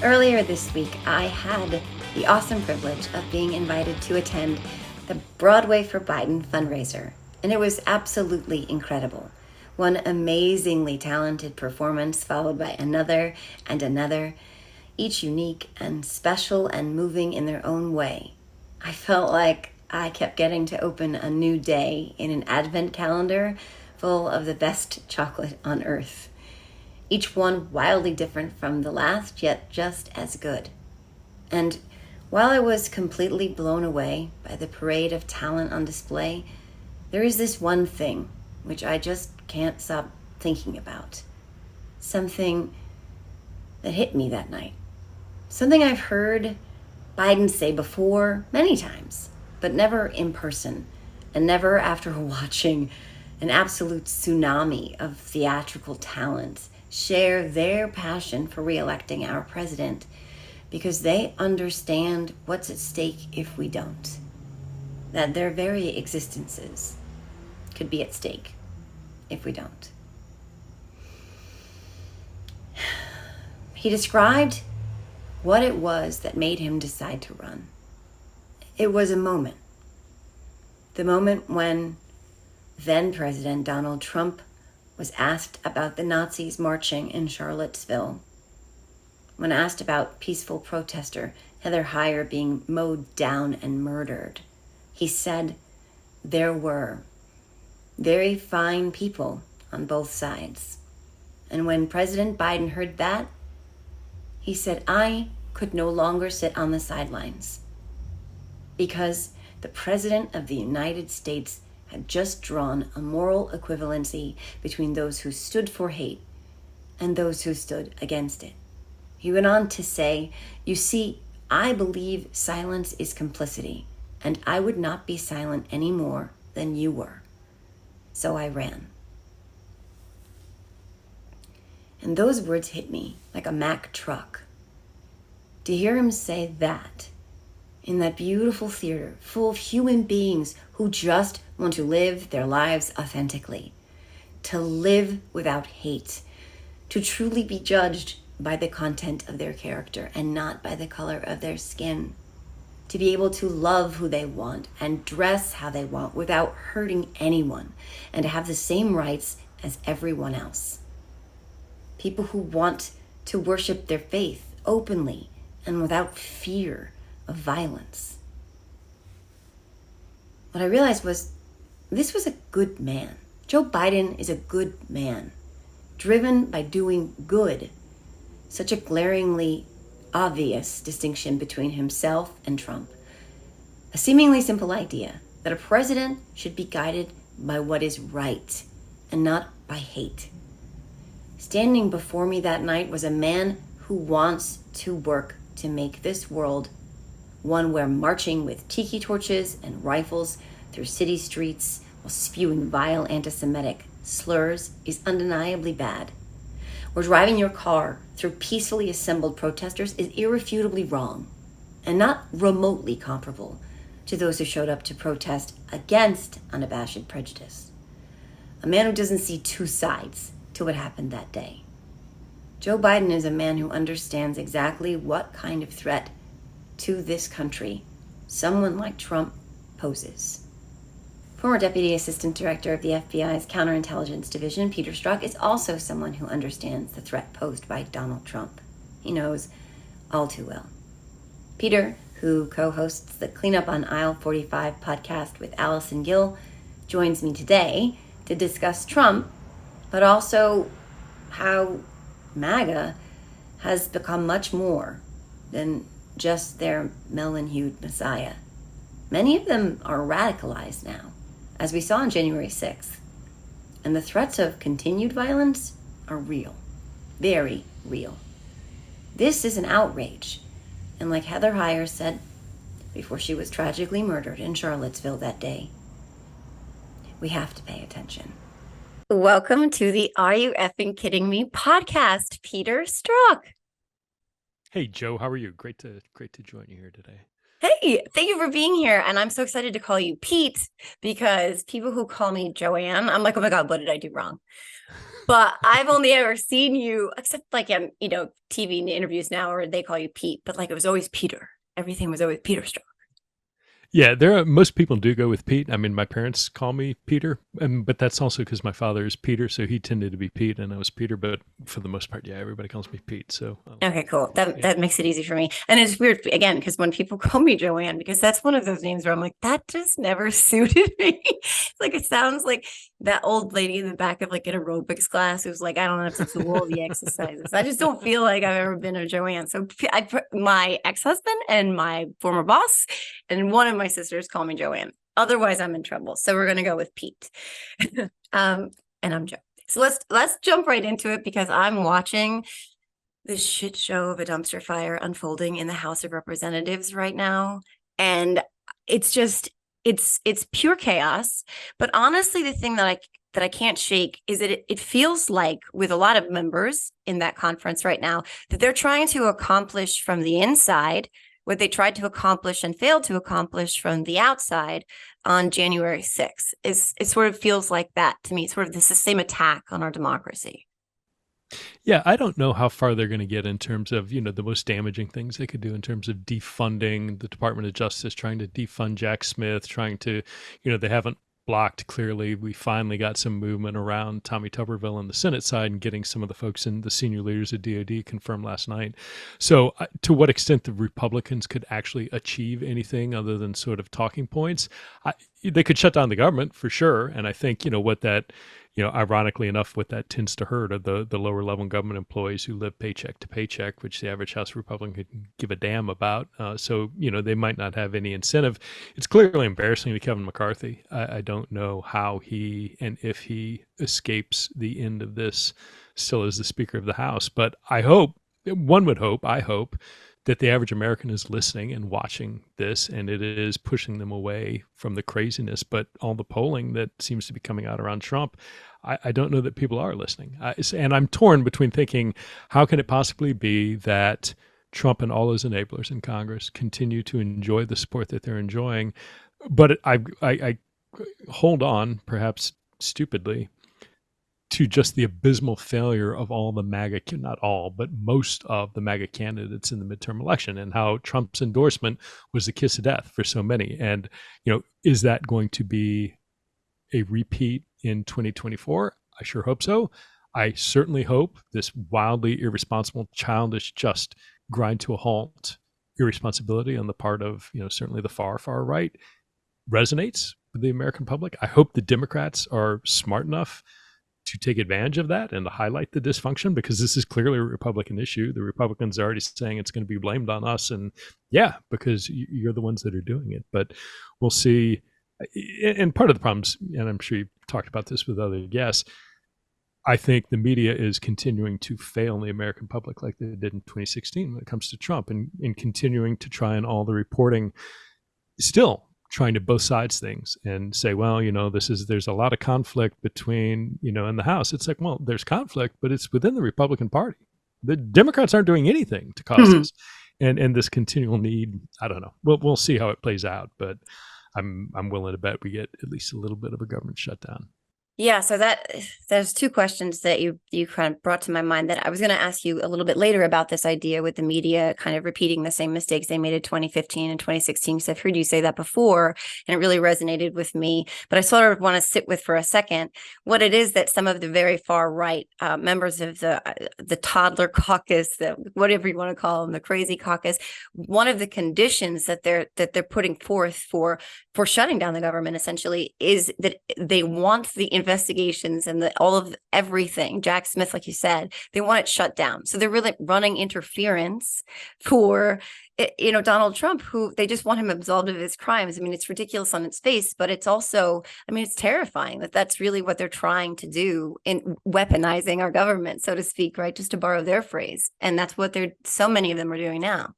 Earlier this week, I had the awesome privilege of being invited to attend the Broadway for Biden fundraiser, and it was absolutely incredible. One amazingly talented performance followed by another and another, each unique and special and moving in their own way. I felt like I kept getting to open a new day in an advent calendar full of the best chocolate on earth. Each one wildly different from the last, yet just as good. And while I was completely blown away by the parade of talent on display, there is this one thing which I just can't stop thinking about. Something that hit me that night. Something I've heard Biden say before many times, but never in person, and never after watching an absolute tsunami of theatrical talent share their passion for re-electing our president, because they understand what's at stake if we don't. That their very existences could be at stake if we don't. He described what it was that made him decide to run. It was a moment. The moment when then President Donald Trump was asked about the Nazis marching in Charlottesville. When asked about peaceful protester Heather Heyer being mowed down and murdered, he said there were very fine people on both sides. And when President Biden heard that, he said, I could no longer sit on the sidelines because the President of the United States had just drawn a moral equivalency between those who stood for hate and those who stood against it. He went on to say, you see, I believe silence is complicity, and I would not be silent any more than you were. So I ran. And those words hit me like a Mack truck. To hear him say that in that beautiful theater full of human beings who just want to live their lives authentically, to live without hate, to truly be judged by the content of their character and not by the color of their skin, to be able to love who they want and dress how they want without hurting anyone, and to have the same rights as everyone else. People who want to worship their faith openly and without fear of violence. What I realized was this was a good man. Joe Biden is a good man, driven by doing good. Such a glaringly obvious distinction between himself and Trump. A seemingly simple idea that a president should be guided by what is right and not by hate. Standing before me that night was a man who wants to work to make this world one where marching with tiki torches and rifles through city streets while spewing vile anti-Semitic slurs is undeniably bad. Where driving your car through peacefully assembled protesters is irrefutably wrong and not remotely comparable to those who showed up to protest against unabashed prejudice. A man who doesn't see two sides to what happened that day. Joe Biden is a man who understands exactly what kind of threat to this country someone like Trump poses. Former Deputy Assistant Director of the FBI's Counterintelligence Division, Peter Strzok, is also someone who understands the threat posed by Donald Trump. He knows all too well. Peter, who co-hosts the Cleanup on Aisle 45 podcast with Allison Gill, joins me today to discuss Trump, but also how MAGA has become much more than just their melon-hued messiah. Many of them are radicalized now, as we saw on January 6th. And the threats of continued violence are real, very real. This is an outrage. And like Heather Heyer said before she was tragically murdered in Charlottesville that day, we have to pay attention. Welcome to the Are You Effing Kidding Me podcast, Peter Strzok. Hey, Joe, how are you? Great to join you here today. Hey, thank you for being here. And I'm so excited to call you Pete because people who call me Joanne, I'm like, oh my God, what did I do wrong? But I've only ever seen you, except like in, TV interviews now, or they call you Pete, but like it was always Peter. Everything was always Peter Strzok. Yeah, most people do go with Pete. I mean, my parents call me Peter, but that's also because my father is Peter, so he tended to be Pete, and I was Peter. But for the most part, yeah, everybody calls me Pete. So Okay, cool. That yeah. that makes it easy for me. And it's weird again because when people call me Joanne, because that's one of those names where I'm like, that just never suited me. It's like it sounds like that old lady in the back of like an aerobics class who's like, I don't know if to do all the exercises. I just don't feel like I've ever been a Joanne. So my ex-husband and my former boss and one of my sisters call me Joanne. Otherwise, I'm in trouble. So we're gonna go with Pete. And I'm Joe. So let's jump right into it because I'm watching this shit show of a dumpster fire unfolding in the House of Representatives right now. And it's just, it's pure chaos. But honestly, the thing that I can't shake is that it feels like with a lot of members in that conference right now, that they're trying to accomplish from the inside what they tried to accomplish and failed to accomplish from the outside on January 6th. It sort of feels like that to me. It's sort of the same attack on our democracy. Yeah, I don't know how far they're going to get in terms of, the most damaging things they could do in terms of defunding the Department of Justice, trying to defund Jack Smith, trying to, they haven't blocked clearly. We finally got some movement around Tommy Tuberville on the Senate side and getting some of the folks in the senior leaders of DOD confirmed last night. So to what extent the Republicans could actually achieve anything other than sort of talking points, they could shut down the government for sure. And I think, what that, ironically enough, what that tends to hurt are the lower level government employees who live paycheck to paycheck, which the average House Republican could give a damn about. So, they might not have any incentive. It's clearly embarrassing to Kevin McCarthy. I don't know how he and if he escapes the end of this still as the Speaker of the House. But I hope that the average American is listening and watching this, and it is pushing them away from the craziness. But all the polling that seems to be coming out around Trump, I don't know that people are listening. And I'm torn between thinking, how can it possibly be that Trump and all his enablers in Congress continue to enjoy the support that they're enjoying? But I hold on, perhaps stupidly, to just the abysmal failure of all the MAGA, not all, but most of the MAGA candidates in the midterm election, and how Trump's endorsement was the kiss of death for so many. And, is that going to be a repeat in 2024? I sure hope so. I certainly hope this wildly irresponsible, childish, just grind to a halt irresponsibility on the part of, certainly the far, far right resonates with the American public. I hope the Democrats are smart enough to take advantage of that and to highlight the dysfunction, because this is clearly a Republican issue. The Republicans are already saying it's going to be blamed on us. And yeah, because you're the ones that are doing it. But we'll see. And part of the problems, and I'm sure you've talked about this with other guests, I think the media is continuing to fail the American public like they did in 2016 when it comes to Trump, and continuing to try and all the reporting still trying to both sides things and say, well, there's a lot of conflict between, in the House. It's like, well, there's conflict, but it's within the Republican Party. The Democrats aren't doing anything to cause this. And this continual need, I don't know. We'll see how it plays out, but I'm willing to bet we get at least a little bit of a government shutdown. Yeah, so there's two questions that you kind of brought to my mind that I was going to ask you a little bit later about this idea with the media kind of repeating the same mistakes they made in 2015 and 2016. So I've heard you say that before, and it really resonated with me. But I sort of want to sit with for a second what it is that some of the very far right members of the toddler caucus, whatever you want to call them, the crazy caucus, one of the conditions that they're putting forth for shutting down the government essentially is that they want the investigations and all of everything, Jack Smith, like you said, they want it shut down. So they're really running interference for, Donald Trump, who they just want him absolved of his crimes. I mean, it's ridiculous on its face, but it's also, it's terrifying that that's really what they're trying to do in weaponizing our government, so to speak, right? Just to borrow their phrase. And that's what so many of them are doing now.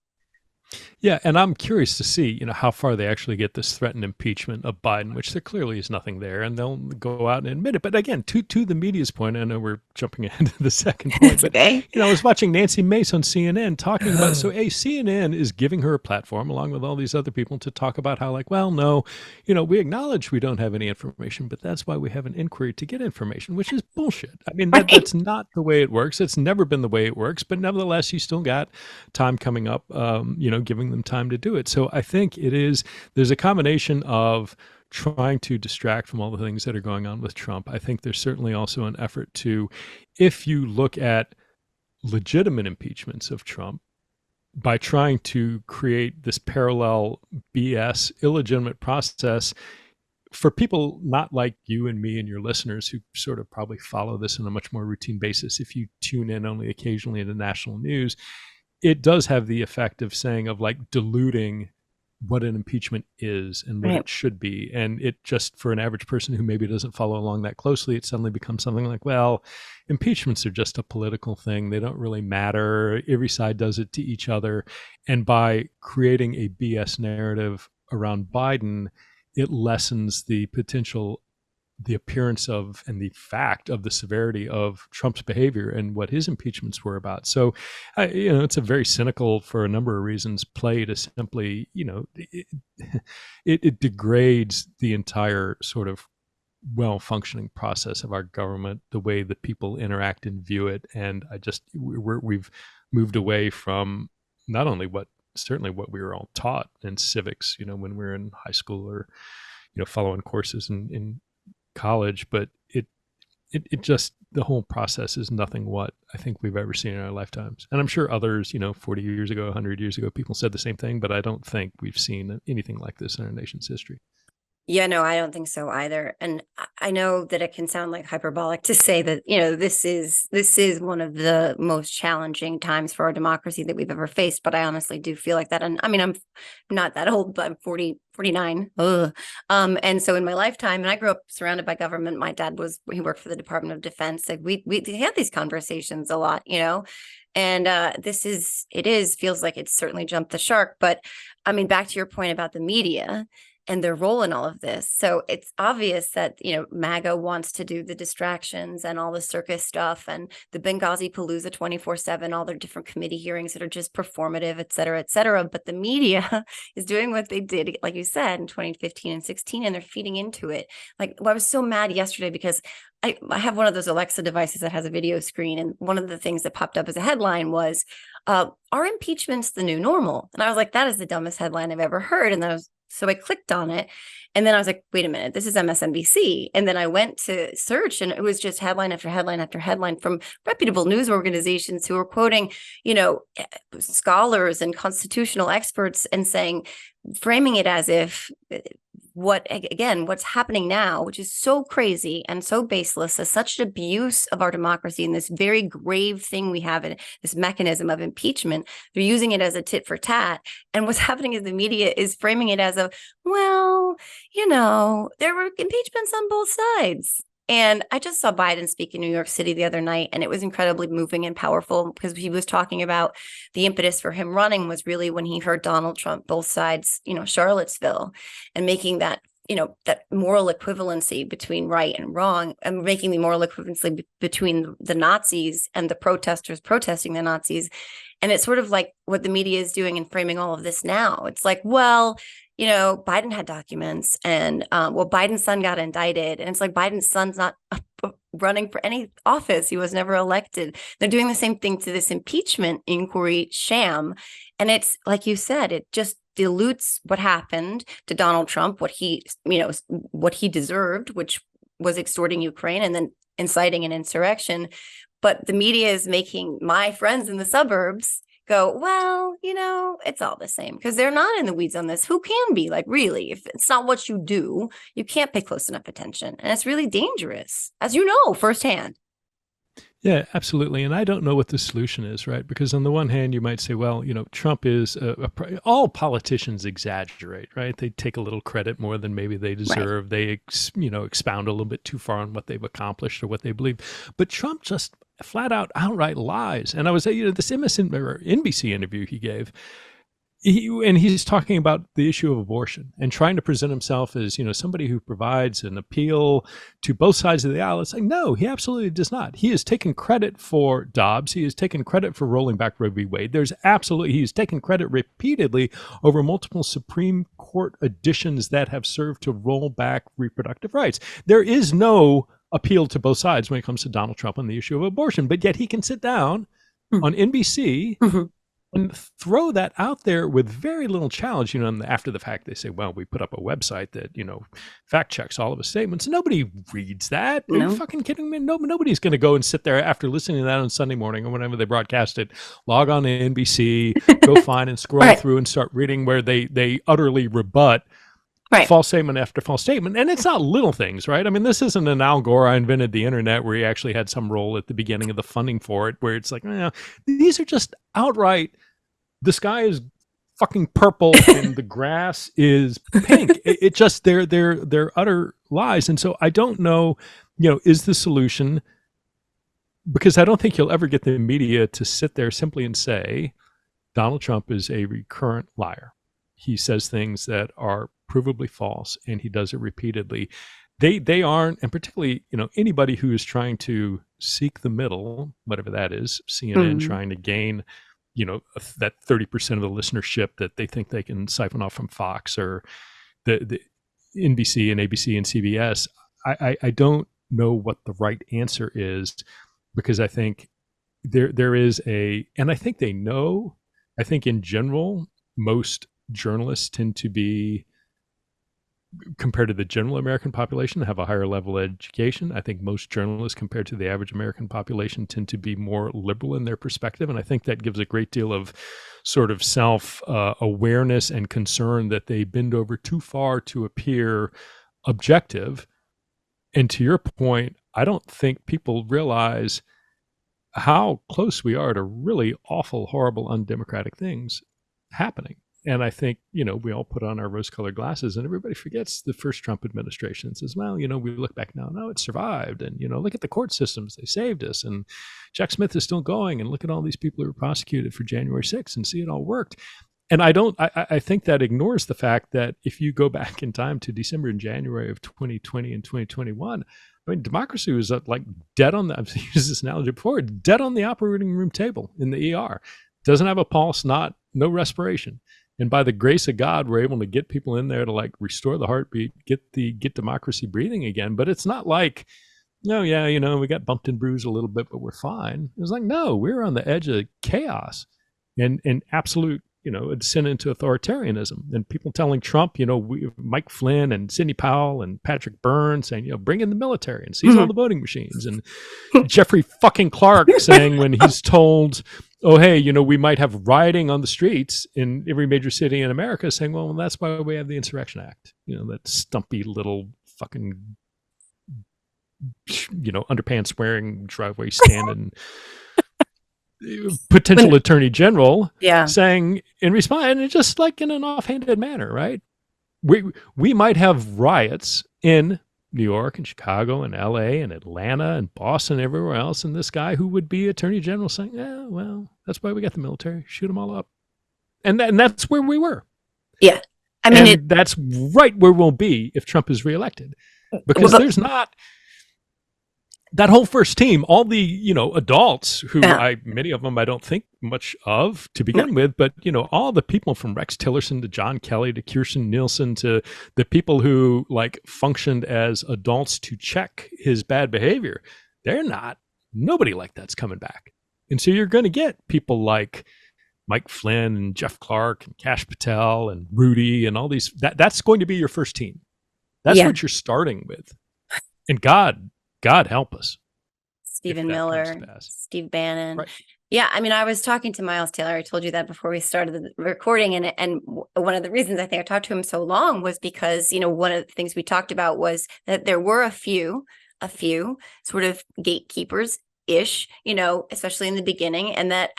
Yeah, and I'm curious to see, how far they actually get this threatened impeachment of Biden, which there clearly is nothing there, and they'll go out and admit it. But again, to the media's point, I know we're jumping ahead to the second point, It's but okay. I was watching Nancy Mace on CNN talking about so CNN is giving her a platform along with all these other people to talk about how like, well, no, we acknowledge we don't have any information, but that's why we have an inquiry to get information, which is bullshit. I mean, Right. that's not the way it works. It's never been the way it works, but nevertheless, you still got time coming up, giving them time to do it. So I think there's a combination of trying to distract from all the things that are going on with Trump. I think there's certainly also an effort to, if you look at legitimate impeachments of Trump, by trying to create this parallel BS illegitimate process for people not like you and me and your listeners who sort of probably follow this on a much more routine basis. If you tune in only occasionally in the national news, it does have the effect of saying of like diluting what an impeachment is and what Right. it should be. And it just, for an average person who maybe doesn't follow along that closely, it suddenly becomes something like, well, impeachments are just a political thing. They don't really matter. Every side does it to each other. And by creating a BS narrative around Biden, it lessens the potential, the appearance of, and the fact of the severity of Trump's behavior and what his impeachments were about. So, it's a very cynical, for a number of reasons, play to simply, it degrades the entire sort of well-functioning process of our government, the way that people interact and view it. And we've moved away from not only certainly what we were all taught in civics, when we were in high school or, following courses in college, but it just, the whole process is nothing what I think we've ever seen in our lifetimes. And I'm sure others, 40 years ago, 100 years ago, people said the same thing, but I don't think we've seen anything like this in our nation's history. Yeah, no, I don't think so either. And I know that it can sound like hyperbolic to say that, this is one of the most challenging times for our democracy that we've ever faced. But I honestly do feel like that. And I mean, I'm not that old, but I'm 49. Ugh. And so in my lifetime, and I grew up surrounded by government. My dad he worked for the Department of Defense. Like we had these conversations a lot, and feels like it's certainly jumped the shark. But I mean, back to your point about the media and their role in all of this. So it's obvious that, MAGA wants to do the distractions and all the circus stuff and the Benghazi Palooza 24/7, all their different committee hearings that are just performative, et cetera, et cetera. But the media is doing what they did, like you said, in 2015 and 16, and they're feeding into it. Like, I was so mad yesterday because I have one of those Alexa devices that has a video screen. And one of the things that popped up as a headline was, are impeachments the new normal? And I was like, that is the dumbest headline I've ever heard. And so I clicked on it, and then I was like, wait a minute, this is MSNBC. And then I went to search, and it was just headline after headline after headline from reputable news organizations who were quoting, scholars and constitutional experts and framing it as if what's happening now, which is so crazy and so baseless, is such an abuse of our democracy and this very grave thing we have in this mechanism of impeachment. They're using it as a tit for tat. And what's happening is the media is framing it as there were impeachments on both sides. And I just saw Biden speak in New York City the other night, and it was incredibly moving and powerful because he was talking about the impetus for him running was really when he heard Donald Trump, both sides, Charlottesville, and making that, that moral equivalency between right and wrong, and making the moral equivalency between the Nazis and the protesters protesting the Nazis. And it's sort of like what the media is doing and framing all of this now. It's like, well, Biden had documents, and Biden's son got indicted, and it's like Biden's son's not running for any office. He was never elected. They're doing the same thing to this impeachment inquiry sham. And it's like you said, it just dilutes what happened to Donald Trump, what he deserved, which was extorting Ukraine and then inciting an insurrection. But the media is making my friends in the suburbs go, well, it's all the same, because they're not in the weeds on this. Who can be? Like, really, if it's not what you do, you can't pay close enough attention. And it's really dangerous, as you know, firsthand. Yeah, absolutely. And I don't know what the solution is, right? Because on the one hand, you might say, well, Trump is all politicians exaggerate, right? They take a little credit more than maybe they deserve. Right. They, expound a little bit too far on what they've accomplished or what they believe. But Trump just flat out outright lies. And I was, this NBC interview he gave, he's talking about the issue of abortion and trying to present himself as, somebody who provides an appeal to both sides of the aisle. It's like, no, he absolutely does not. He has taken credit for Dobbs. He has taken credit for rolling back Roe v. Wade. He's taken credit repeatedly over multiple Supreme Court additions that have served to roll back reproductive rights. There is no appeal to both sides when it comes to Donald Trump on the issue of abortion, but yet he can sit down on NBC and throw that out there with very little challenge. And after the fact, they say, well, we put up a website that, fact checks all of his statements. Nobody reads that. Are you fucking kidding me? Nobody's going to go and sit there after listening to that on Sunday morning or whenever they broadcast it, log on to NBC, go find and scroll through and start reading where they utterly rebut false statement after false statement. And it's not little things, right? I mean, this isn't an Al Gore, I invented the internet, where he actually had some role at the beginning of the funding for it, where it's like, these are just outright, the sky is fucking purple and the grass is pink. It just, they're utter lies. And so I don't know, is the solution, because I don't think you'll ever get the media to sit there simply and say, Donald Trump is a recurrent liar. He says things that are provably false, and he does it repeatedly. They aren't, and particularly, anybody who is trying to seek the middle, whatever that is, CNN trying to gain, that 30% of the listenership that they think they can siphon off from Fox or the NBC and ABC and CBS. I don't know what the right answer is, because I think there is and I think they know, I think in general, most journalists tend to be, compared to the general American population, have a higher level of education. I think most journalists, compared to the average American population, tend to be more liberal in their perspective. And I think that gives a great deal of sort of self-awareness and concern that they bend over too far to appear objective. And to your point, I don't think people realize how close we are to really awful, horrible, undemocratic things happening. And I think, we all put on our rose-colored glasses, and everybody forgets the first Trump administration and says, well, we look back now, it survived. And, look at the court systems. They saved us. And Jack Smith is still going. And look at all these people who were prosecuted for January 6th and see it all worked. And I think that ignores the fact that if you go back in time to December and January of 2020 and 2021, I mean, democracy was like dead on I've used this analogy before, dead on the operating room table in the ER. Doesn't have a pulse, no respiration. And by the grace of God, we're able to get people in there to like restore the heartbeat, get democracy breathing again. But it's not like, we got bumped and bruised a little bit, but we're fine. It was like, no, we're on the edge of chaos and absolute, a descent into authoritarianism. And people telling Trump, Mike Flynn and Sidney Powell and Patrick Byrne saying, bring in the military and seize all the voting machines. And Jeffrey fucking Clark saying, when he's told, oh, hey, we might have rioting on the streets in every major city in America, saying, well, that's why we have the Insurrection Act. That stumpy little fucking, underpants wearing, driveway standing potential attorney general saying in response, and it's just like in an offhanded manner, right? We might have riots in New York and Chicago and LA and Atlanta and Boston and everywhere else, and this guy who would be attorney general saying, well, that's why we got the military, shoot them all up. And that's where we were. Yeah. I mean, that's right where we'll be if Trump is reelected, because there's not that whole first team, all the, adults who many of them I don't think much of to begin with, but, all the people from Rex Tillerson to John Kelly to Kirsten Nielsen to the people who like functioned as adults to check his bad behavior, nobody like that's coming back. And so you're going to get people like Mike Flynn and Jeff Clark and Kash Patel and Rudy and all these, that's going to be your first team. That's what you're starting with. And God help us. Stephen Miller, Steve Bannon. Right. Yeah, I mean, I was talking to Miles Taylor. I told you that before we started the recording. And one of the reasons I think I talked to him so long was because, one of the things we talked about was that there were a few sort of gatekeepers ish, you know, especially in the beginning. And that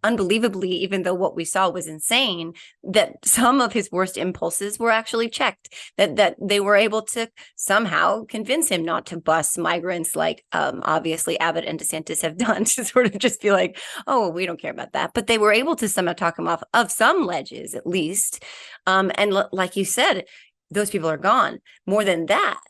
unbelievably, even though what we saw was insane, that some of his worst impulses were actually checked, that they were able to somehow convince him not to bus migrants like obviously Abbott and DeSantis have done, to sort of just be like, oh, we don't care about that. But they were able to somehow talk him off of some ledges, at least. Like you said, those people are gone. More than that,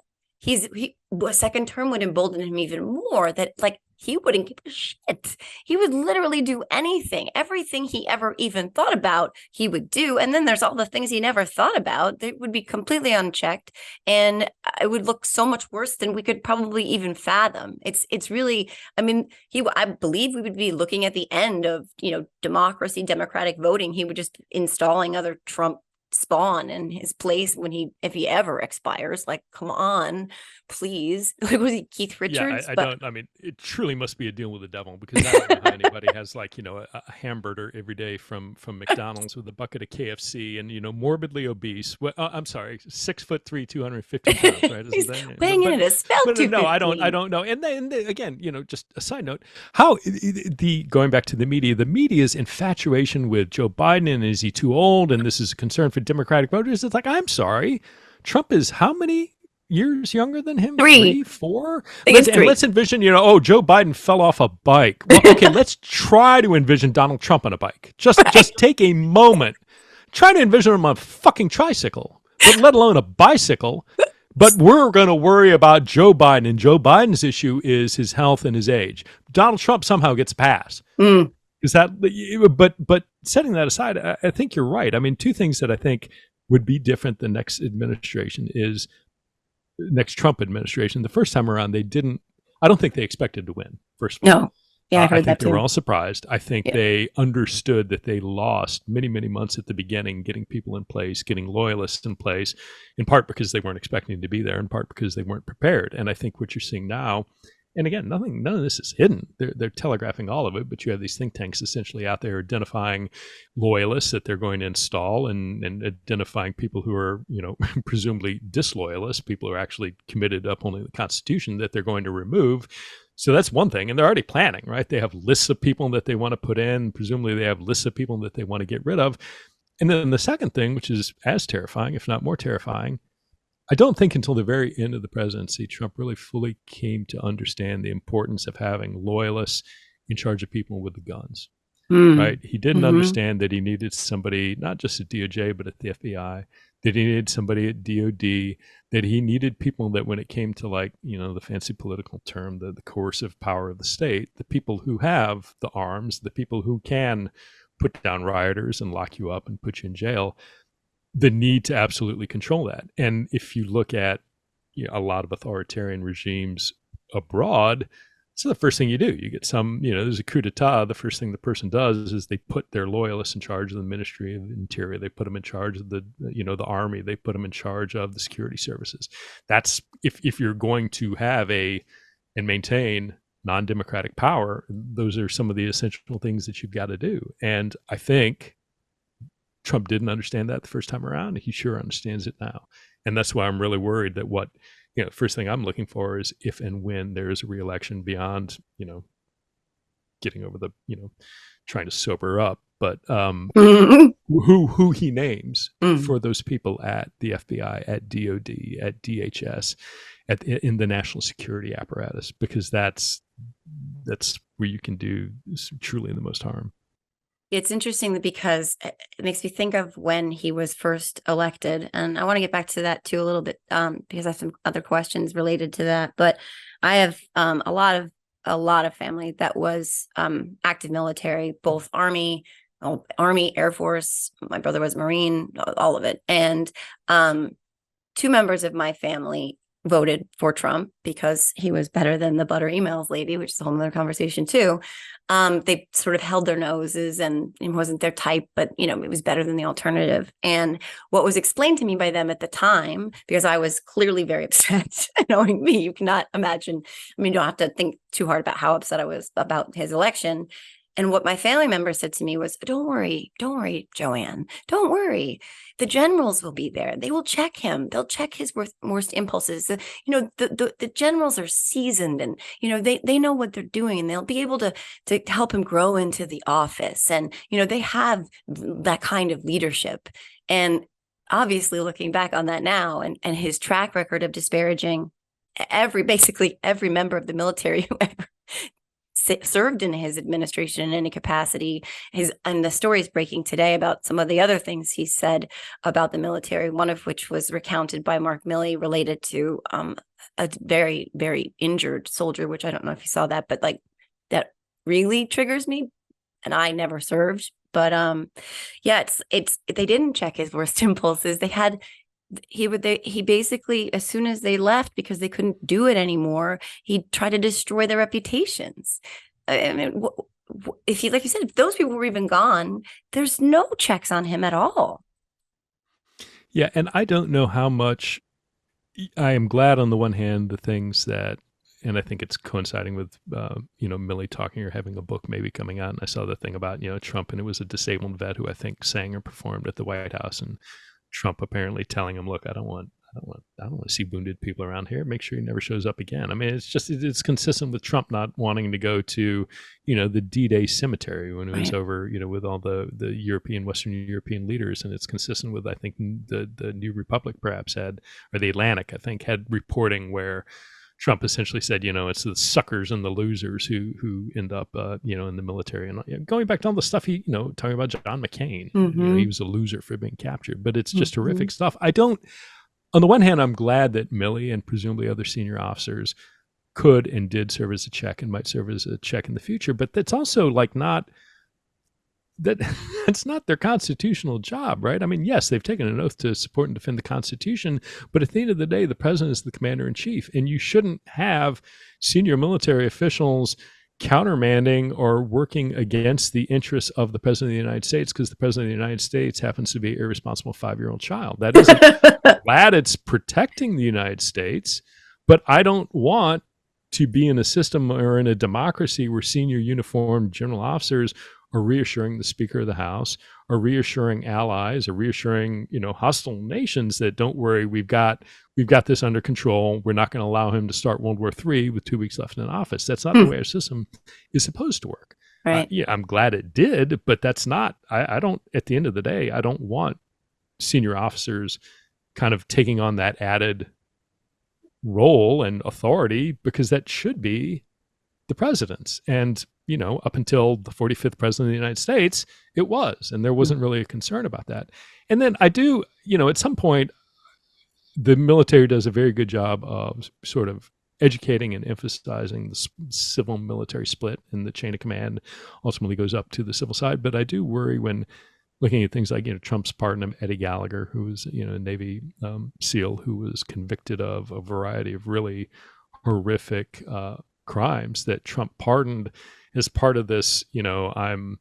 a second term would embolden him even more, that like he wouldn't give a shit. He would literally do anything, everything he ever even thought about, he would do. And then there's all the things he never thought about that would be completely unchecked. And it would look so much worse than we could probably even fathom. It's really, I mean, I believe we would be looking at the end of, you know, democracy, democratic voting. He would just installing other Trump spawn in his place if he ever expires. Like, come on, please. Like, was he Keith Richards? Yeah, I mean, it truly must be a deal with the devil, because I don't know how anybody has, like, you know, a hamburger every day from McDonald's with a bucket of KFC and, you know, morbidly obese. Well, I'm sorry, 6'3", 250 pounds, right? He's weighing in at a spell. No, I don't know. And then again, you know, just a side note, how going back to the media's infatuation with Joe Biden, and is he too old, and this is a concern for Democratic voters. It's like, I'm sorry, Trump is how many years younger than him? 3, 4? Three. Let's envision, you know, oh, Joe Biden fell off a bike. Well, okay, let's try to envision Donald Trump on a bike. Just take a moment. Try to envision him on a fucking tricycle, but let alone a bicycle. But we're going to worry about Joe Biden, and Joe Biden's issue is his health and his age. Donald Trump somehow gets a pass. Is that, but setting that aside, I think you're right. I mean, two things that I think would be different the next administration is next Trump administration. The first time around, I don't think they expected to win, first of all. No. Yeah, I heard that too. They were all surprised. I think they understood that they lost many, many months at the beginning getting people in place, getting loyalists in place, in part because they weren't expecting to be there, in part because they weren't prepared. And I think what you're seeing now, and again, none of this is hidden. They're telegraphing all of it, but you have these think tanks essentially out there identifying loyalists that they're going to install, and identifying people who are, you know, presumably disloyalists, people who are actually committed to upholding the Constitution, that they're going to remove. So that's one thing. And they're already planning, right? They have lists of people that they want to put in. Presumably they have lists of people that they want to get rid of. And then the second thing, which is as terrifying, if not more terrifying, I don't think until the very end of the presidency, Trump really fully came to understand the importance of having loyalists in charge of people with the guns, right? He didn't understand that he needed somebody, not just at DOJ, but at the FBI, that he needed somebody at DOD, that he needed people that when it came to, like, you know, the fancy political term, the coercive power of the state, the people who have the arms, the people who can put down rioters and lock you up and put you in jail, the need to absolutely control that. And if you look at, you know, a lot of authoritarian regimes abroad, so the first thing you do, you get some, you know, there's a coup d'etat. The first thing the person does is they put their loyalists in charge of the Ministry of the Interior. They put them in charge of the, you know, the army. They put them in charge of the security services. That's if you're going to have and maintain non-democratic power, those are some of the essential things that you've got to do. And I think Trump didn't understand that the first time around. He sure understands it now. And that's why I'm really worried that first thing I'm looking for is if and when there is a re-election, beyond, you know, getting over the, you know, trying to sober up, but who he names for those people at the FBI, at DOD, at DHS, in the national security apparatus, because that's where you can do truly the most harm. It's interesting because it makes me think of when he was first elected, and I want to get back to that too a little bit, because I have some other questions related to that. But I have a lot of family that was active military, both Army, Air Force. My brother was Marine, all of it, and 2 members of my family voted for Trump because he was better than the butter emails lady, which is a whole other conversation too. They sort of held their noses, and it wasn't their type, but, you know, it was better than the alternative. And what was explained to me by them at the time, because I was clearly very upset, knowing me, you cannot imagine. I mean, you don't have to think too hard about how upset I was about his election. And what my family member said to me was, don't worry, Joanne, don't worry. The generals will be there. They will check him. They'll check his worst impulses. The generals are seasoned, and, they know what they're doing, and they'll be able to help him grow into the office. And, they have that kind of leadership. And obviously looking back on that now, and his track record of disparaging basically every member of the military who ever served in his administration in any capacity. And the story is breaking today about some of the other things he said about the military, one of which was recounted by Mark Milley related to a very, very injured soldier, which I don't know if you saw that, but like that really triggers me. And I never served, but yeah, it's they didn't check his worst impulses. He basically, as soon as they left, because they couldn't do it anymore, he'd try to destroy their reputations. I mean, like you said, if those people were even gone, there's no checks on him at all. Yeah, and I don't know how much. I am glad on the one hand, the things that, and I think it's coinciding with, Milley talking or having a book maybe coming out. And I saw the thing about, Trump, and it was a disabled vet who I think sang or performed at the White House, and Trump apparently telling him, look, I don't want to see wounded people around here. Make sure he never shows up again. I mean, it's consistent with Trump not wanting to go to, the D-Day cemetery when it was over, with all the Western European leaders. And it's consistent with, I think, the New Republic perhaps had, or the Atlantic, I think, had reporting where Trump essentially said, it's the suckers and the losers who end up, in the military. And going back to all the stuff he, talking about John McCain, he was a loser for being captured. But it's just horrific stuff. On the one hand, I'm glad that Milley and presumably other senior officers could and did serve as a check and might serve as a check in the future. But that's also that's not their constitutional job, right? I mean, yes, they've taken an oath to support and defend the Constitution, but at the end of the day, the president is the commander in chief, and you shouldn't have senior military officials countermanding or working against the interests of the president of the United States because the president of the United States happens to be an irresponsible 5-year-old child. That isn't glad it's protecting the United States, but I don't want to be in a system or in a democracy where senior uniformed general officers or reassuring the Speaker of the House, or reassuring allies, or reassuring hostile nations that don't worry, we've got this under control. We're not going to allow him to start World War III with 2 weeks left in office. That's not the way our system is supposed to work. Right? I'm glad it did, but that's not. I don't. At the end of the day, I don't want senior officers kind of taking on that added role and authority, because that should be the president's. And up until the 45th president of the United States, it was, and there wasn't really a concern about that. And then I do, at some point, the military does a very good job of sort of educating and emphasizing the civil military split, and the chain of command ultimately goes up to the civil side. But I do worry when looking at things like, Trump's pardon of Eddie Gallagher, who was, a Navy SEAL who was convicted of a variety of really horrific crimes that Trump pardoned as part of this, I'm,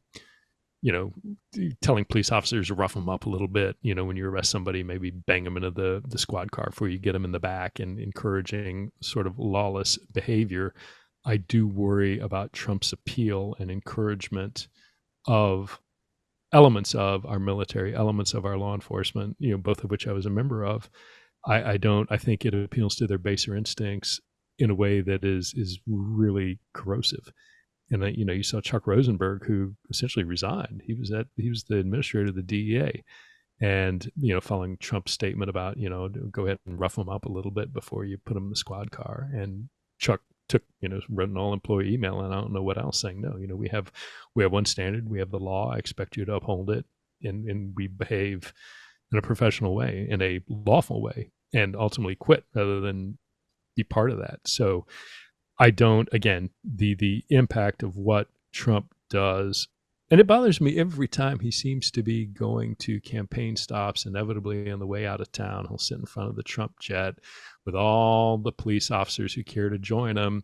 telling police officers to rough them up a little bit, when you arrest somebody, maybe bang them into the squad car before you get them in the back, and encouraging sort of lawless behavior. I do worry about Trump's appeal and encouragement of elements of our military, elements of our law enforcement, both of which I was a member of. I think it appeals to their baser instincts in a way that is really corrosive. And you saw Chuck Rosenberg, who essentially resigned. He was the administrator of the DEA, and following Trump's statement about go ahead and rough them up a little bit before you put them in the squad car. And Chuck wrote an all-employee email, and I don't know what else, saying no. We have one standard. We have the law. I expect you to uphold it, and we behave in a professional way, in a lawful way, and ultimately quit rather than be part of that. So I don't, again, the impact of what Trump does, and it bothers me every time he seems to be going to campaign stops. Inevitably on the way out of town, he'll sit in front of the Trump jet with all the police officers who care to join him.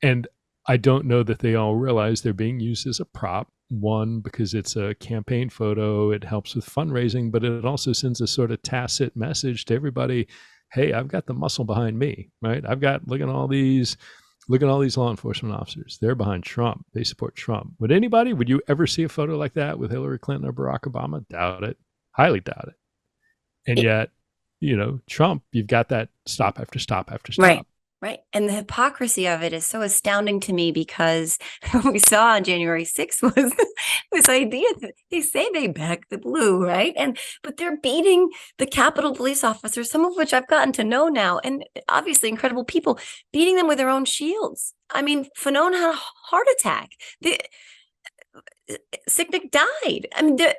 And I don't know that they all realize they're being used as a prop. One, because it's a campaign photo, it helps with fundraising, but it also sends a sort of tacit message to everybody. Hey, I've got the muscle behind me, right? Look at all these Look at all these law enforcement officers. They're behind Trump. They support Trump. Would you ever see a photo like that with Hillary Clinton or Barack Obama? Doubt it. Highly doubt it. And It, yet, Trump, you've got that stop after stop after right. stop. Right. And the hypocrisy of it is so astounding to me, because what we saw on January 6th was this idea that they say they back the blue, right? But they're beating the Capitol police officers, some of which I've gotten to know now, and obviously incredible people, beating them with their own shields. I mean, Fanon had a heart attack. Sicknick died. I mean, the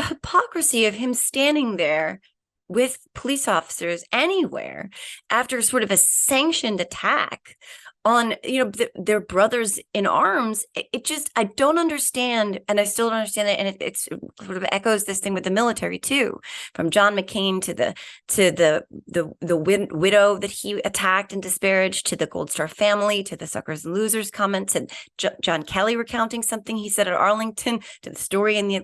hypocrisy of him standing there with police officers anywhere after sort of a sanctioned attack on, their brothers in arms. It just, I don't understand. And I still don't understand it. And it's sort of echoes this thing with the military too, from John McCain to the widow that he attacked and disparaged, to the Gold Star family, to the suckers and losers comments, and John Kelly recounting something he said at Arlington, to the story in the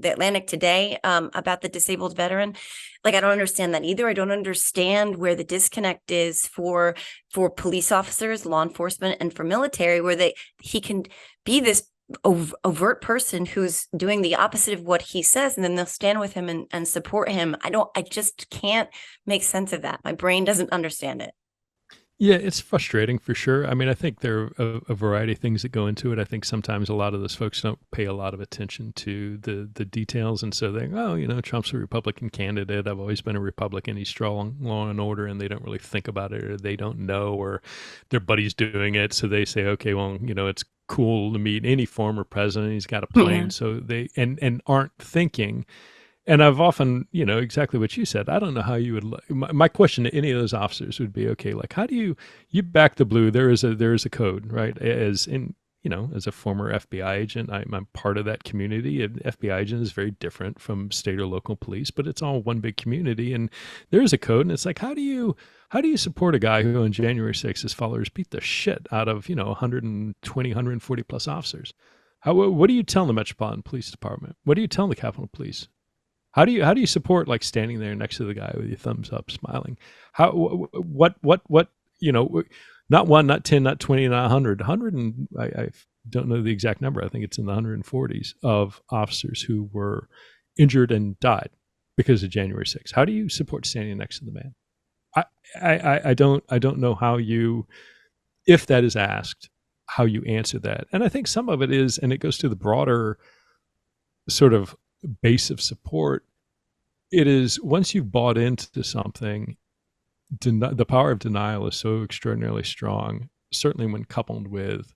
Atlantic today about the disabled veteran. Like, I don't understand that either. I don't understand where the disconnect is for police officers, law enforcement, and for military, where he can be this overt person who's doing the opposite of what he says, and then they'll stand with him and support him. I just can't make sense of that. My brain doesn't understand it. Yeah, it's frustrating for sure. I mean, I think there are a variety of things that go into it. I think sometimes a lot of those folks don't pay a lot of attention to the details. And so they go, Trump's a Republican candidate. I've always been a Republican. He's strong law and order, and they don't really think about it, or they don't know, or their buddy's doing it. So they say, okay, well, it's cool to meet any former president. He's got a plane. Yeah. So they, and aren't thinking. And I've often, exactly what you said. I don't know how you would. My question to any of those officers would be, okay, like, how do you back the blue? There is a code, right? As a former FBI agent, I'm part of that community. An FBI agent is very different from state or local police, but it's all one big community, and there is a code. And it's like, how do you support a guy who on January 6th his followers beat the shit out of 120, 140 plus officers? What do you tell the Metropolitan Police Department? What do you tell the Capitol Police? How do you support, like, standing there next to the guy with your thumbs up, smiling? What not 1, not 10, not 20, not 100. And I don't know the exact number. I think it's in the 140s of officers who were injured and died because of January 6th. How do you support standing next to the man? I don't know how you, if that is asked, how you answer that. And I think some of it is, and it goes to the broader sort of base of support, it is, once you've bought into something, the power of denial is so extraordinarily strong, certainly when coupled with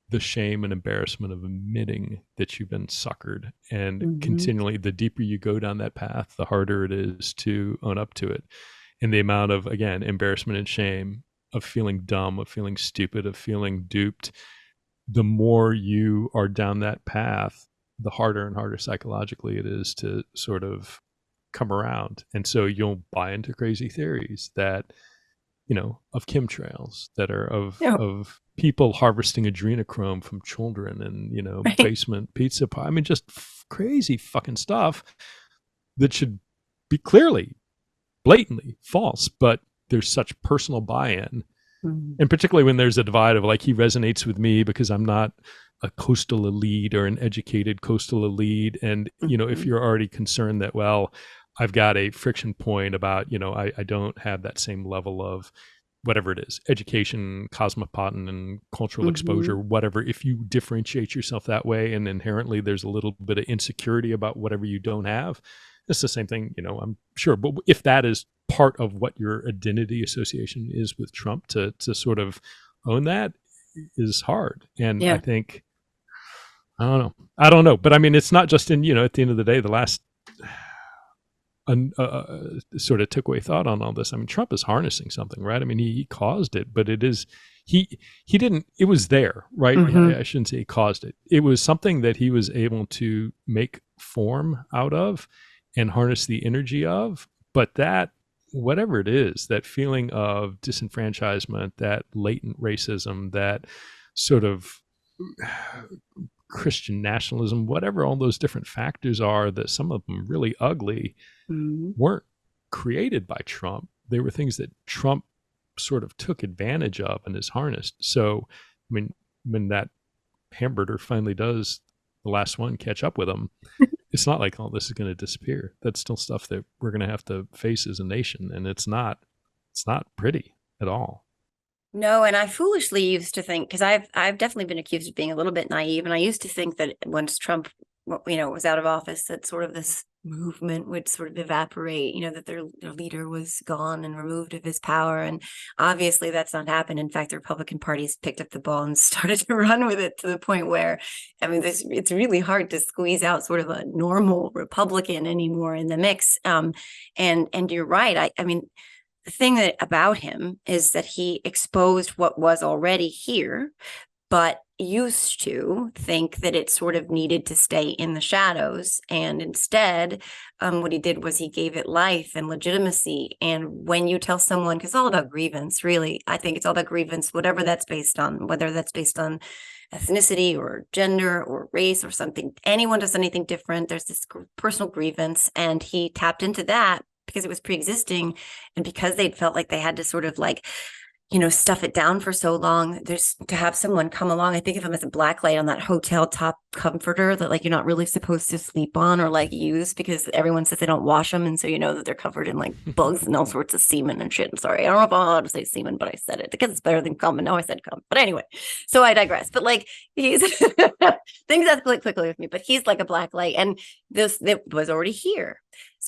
the shame and embarrassment of admitting that you've been suckered. And continually, the deeper you go down that path, the harder it is to own up to it. And the amount of, again, embarrassment and shame, of feeling dumb, of feeling stupid, of feeling duped, the more you are down that path, the harder and harder psychologically it is to sort of come around. And so you'll buy into crazy theories that, of chemtrails, that are of people harvesting adrenochrome from children, and, Right. basement pizza pie. I mean, just crazy fucking stuff that should be clearly, blatantly false, but there's such personal buy-in. And particularly when there's a divide of, like, he resonates with me because I'm not a coastal elite or an educated coastal elite. And, if you're already concerned that, well, I've got a friction point about, I don't have that same level of whatever it is, education, cosmopolitan and cultural exposure, whatever. If you differentiate yourself that way, and inherently there's a little bit of insecurity about whatever you don't have, it's the same thing, I'm sure. But if that is part of what your identity association is with Trump, to sort of own that is hard. And I think, I don't know. But I mean, it's not just in, at the end of the day, the last sort of took away thought on all this. I mean, Trump is harnessing something, right? I mean, he caused it, but it is, he didn't, it was there, right? I shouldn't say he caused it. It was something that he was able to make form out of and harness the energy of. But that, whatever it is, that feeling of disenfranchisement, that latent racism, that sort of Christian nationalism, whatever all those different factors are, that some of them really ugly, weren't created by Trump. They were things that Trump sort of took advantage of and is harnessed. So, I mean, when that hamburger finally does, the last one, catch up with them, it's not like all this is going to disappear. That's still stuff that we're going to have to face as a nation, and it's not pretty at all. No, and I foolishly used to think, because I've definitely been accused of being a little bit naive, and I used to think that once Trump, was out of office, that sort of this movement would sort of evaporate, that their leader was gone and removed of his power. And obviously that's not happened. In fact, the Republican Party's picked up the ball and started to run with it, to the point where, it's really hard to squeeze out sort of a normal Republican anymore in the mix. And you're right. The thing about him is that he exposed what was already here, but used to think that it sort of needed to stay in the shadows. And instead, what he did was he gave it life and legitimacy. And when you tell someone, because it's all about grievance, really, I think it's all about grievance, whatever that's based on, whether that's based on ethnicity or gender or race or something, anyone does anything different, there's this personal grievance. And he tapped into that because it was pre-existing, and because they'd felt like they had to sort of stuff it down for so long. There's to have someone come along. I think of him as a black light on that hotel top comforter that you're not really supposed to sleep on or use, because everyone says they don't wash them, and so that they're covered in bugs and all sorts of semen and shit. I'm sorry, I don't know if I'm allowed to say semen, but I said it because it's better than cum. And now I said cum. But anyway, so I digress. But he's things escalate quickly with me. But he's like a black light, and this that was already here.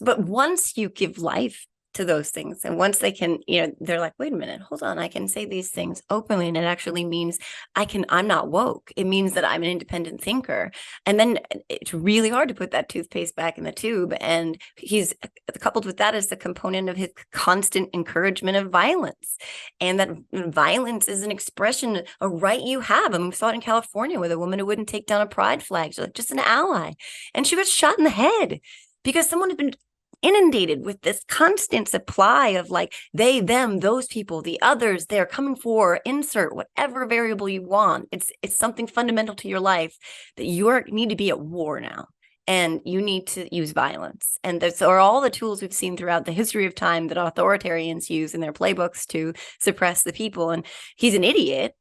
But once you give life to those things, and once they can, they're like, wait a minute, hold on, I can say these things openly, and it actually means I'm not woke. It means that I'm an independent thinker. And then it's really hard to put that toothpaste back in the tube. And he's coupled with that is the component of his constant encouragement of violence, and that violence is an expression, a right you have. We saw it in California with a woman who wouldn't take down a pride flag. She's just an ally, and she was shot in the head because someone had been inundated with this constant supply of they, them, those people, the others, they're coming for, insert whatever variable you want. It's something fundamental to your life that you need to be at war now, and you need to use violence. And those are all the tools we've seen throughout the history of time that authoritarians use in their playbooks to suppress the people. And he's an idiot,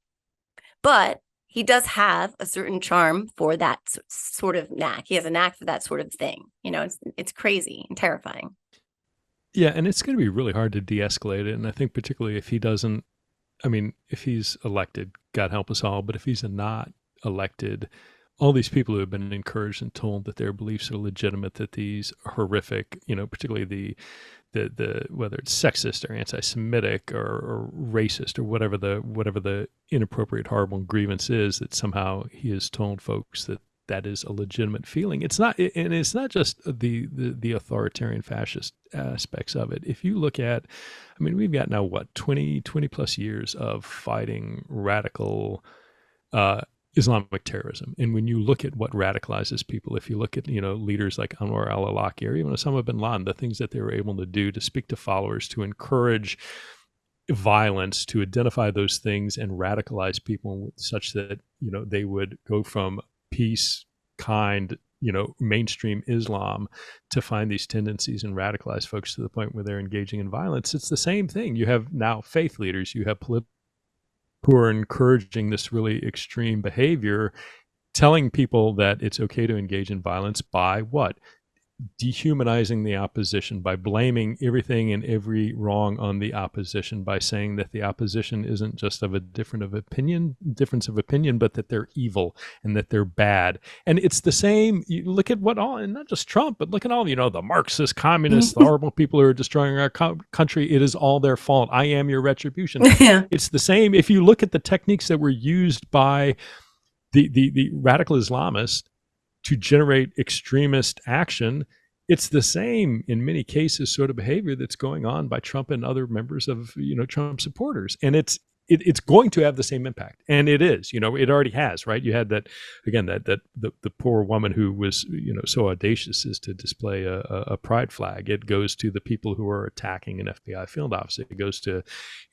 but he does have a certain charm for that sort of knack. He has a knack for that sort of thing. It's crazy and terrifying. Yeah, and it's going to be really hard to de-escalate it. And I think particularly if he doesn't, if he's elected, God help us all, but if he's not elected, all these people who have been encouraged and told that their beliefs are legitimate, that these horrific, particularly the whether it's sexist or anti-Semitic or racist or whatever the inappropriate, horrible grievance is, that somehow he has told folks that is a legitimate feeling. It's not, and it's not just the authoritarian fascist aspects of it. If you look at, we've got now 20 plus years of fighting radical Islamic terrorism. And when you look at what radicalizes people, if you look at, leaders like Anwar al-Awlaki or even Osama bin Laden, the things that they were able to do to speak to followers, to encourage violence, to identify those things and radicalize people such that, they would go from peace, kind, mainstream Islam to find these tendencies and radicalize folks to the point where they're engaging in violence. It's the same thing. You have now faith leaders, you have who are encouraging this really extreme behavior, telling people that it's okay to engage in violence by what? Dehumanizing the opposition, by blaming everything and every wrong on the opposition, by saying that the opposition isn't just of a difference of opinion, but that they're evil and that they're bad. And it's the same. You look at and not just Trump, but look at all, the Marxist, communists, the horrible people who are destroying our country. It is all their fault. I am your retribution. Yeah. It's the same. If you look at the techniques that were used by the radical Islamists to generate extremist action, it's the same in many cases sort of behavior that's going on by Trump and other members of Trump supporters, and it's going to have the same impact, and it is. It already has, right? You had that again, that the poor woman who was so audacious as to display a pride flag. It goes to the people who are attacking an FBI field office. It goes to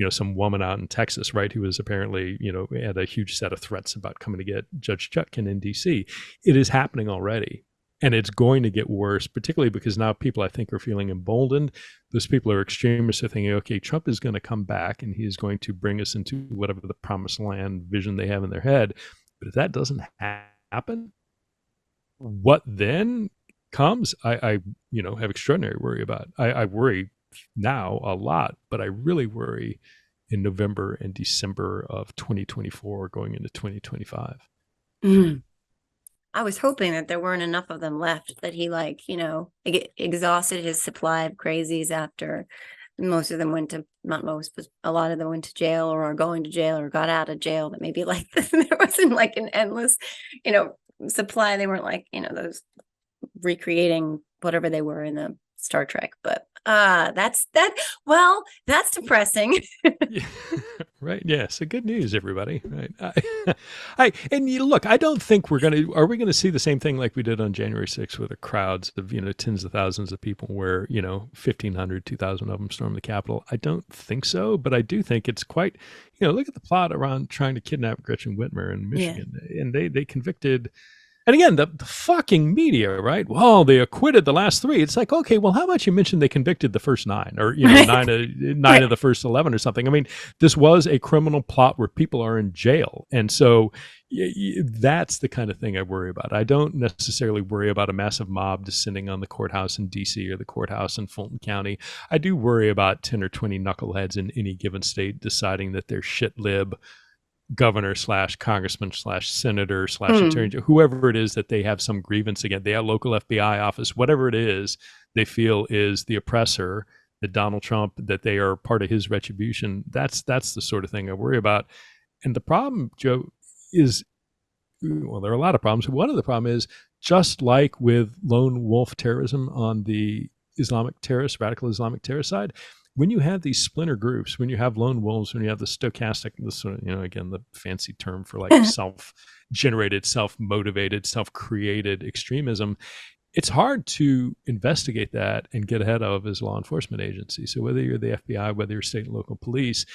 some woman out in Texas, right, who was apparently had a huge set of threats about coming to get Judge Chutkan in D.C. It is happening already. And it's going to get worse, particularly because now people, I think, are feeling emboldened. Those people are extremists are thinking, okay, Trump is going to come back and he's going to bring us into whatever the promised land vision they have in their head. But if that doesn't happen, what then comes, I have extraordinary worry about. I worry now a lot, but I really worry in November and December of 2024 going into 2025. Mm. I was hoping that there weren't enough of them left, that he exhausted his supply of crazies after most of them went to, not most, but a lot of them went to jail or are going to jail or got out of jail. That maybe like there wasn't like an endless, supply. They weren't like, those recreating whatever they were in the Star Trek, but that's depressing. Yeah. Right. Yeah. So good news, everybody. Right. And look, I don't think are we going to see the same thing like we did on January 6th with the crowds of, tens of thousands of people where, 1,500, 2,000 of them stormed the Capitol. I don't think so, but I do think it's quite, look at the plot around trying to kidnap Gretchen Whitmer in Michigan. Yeah. And they convicted. And again, the fucking media, right? Well, they acquitted the last 3. It's like, okay, well, how about you mention they convicted the first 9 or, nine of the first 11 or something? I mean, this was a criminal plot where people are in jail. And so that's the kind of thing I worry about. I don't necessarily worry about a massive mob descending on the courthouse in D.C. or the courthouse in Fulton County. I do worry about 10 or 20 knuckleheads in any given state deciding that they're shit lib governor / congressman / senator / attorney, whoever it is that they have some grievance against, they have local FBI office, whatever it is they feel is the oppressor, that Donald Trump, that they are part of his retribution. That's the sort of thing I worry about. And the problem, Joe, is, well, there are a lot of problems. One of the problems is, just like with lone wolf terrorism on the radical Islamic terrorist side, when you have these splinter groups, when you have lone wolves, when you have the stochastic, again, the fancy term for like self-generated, self-motivated, self-created extremism, it's hard to investigate that and get ahead of as law enforcement agencies. So whether you're the FBI, whether you're state and local police,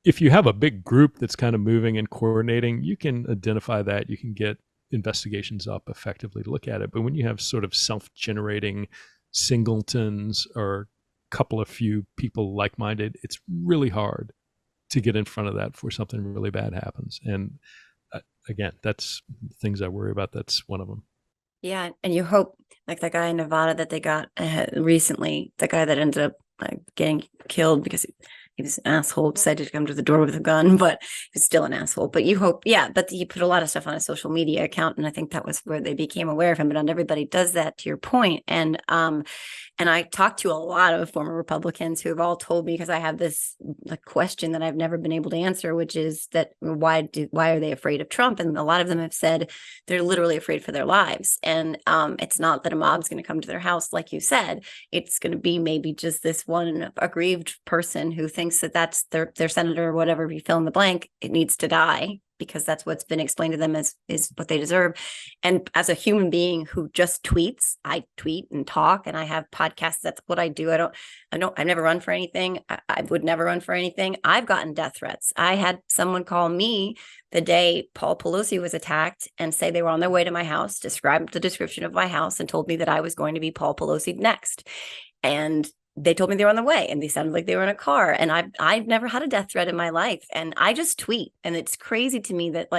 if you have a big group that's kind of moving and coordinating, you can identify that. You can get investigations up effectively to look at it. But when you have sort of self-generating singletons or couple of few people like-minded, it's really hard to get in front of that before something really bad happens. And again, that's things I worry about. That's one of them. Yeah, and you hope, like that guy in Nevada that they got recently, the guy that ended up getting killed because he was an asshole, decided to come to the door with a gun, but he's still an asshole. But you hope, but he put a lot of stuff on his social media account, and I think that was where they became aware of him. But not everybody does that, to your point. And I talked to a lot of former Republicans who have all told me, because I have this question that I've never been able to answer, which is that why are they afraid of Trump? And a lot of them have said they're literally afraid for their lives. And it's not that a mob's going to come to their house, like you said. It's going to be maybe just this one aggrieved person who thinks that that's their senator or whatever, you fill in the blank, it needs to die, because that's what's been explained to them as is what they deserve. And as a human being who just tweets, I tweet and talk, and I have podcasts. That's what I do. I've never run for anything. I would never run for anything. I've gotten death threats. I had someone call me the day Paul Pelosi was attacked and say they were on their way to my house, described the description of my house, and told me that I was going to be Paul Pelosi next. And they told me they were on the way, and they sounded like they were in a car. And I've never had a death threat in my life. And I just tweet. And it's crazy to me that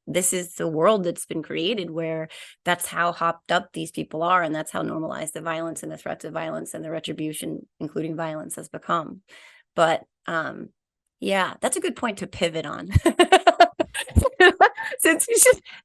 this is the world that's been created where that's how hopped up these people are. And that's how normalized the violence and the threats of violence and the retribution, including violence, has become. But that's a good point to pivot on. Since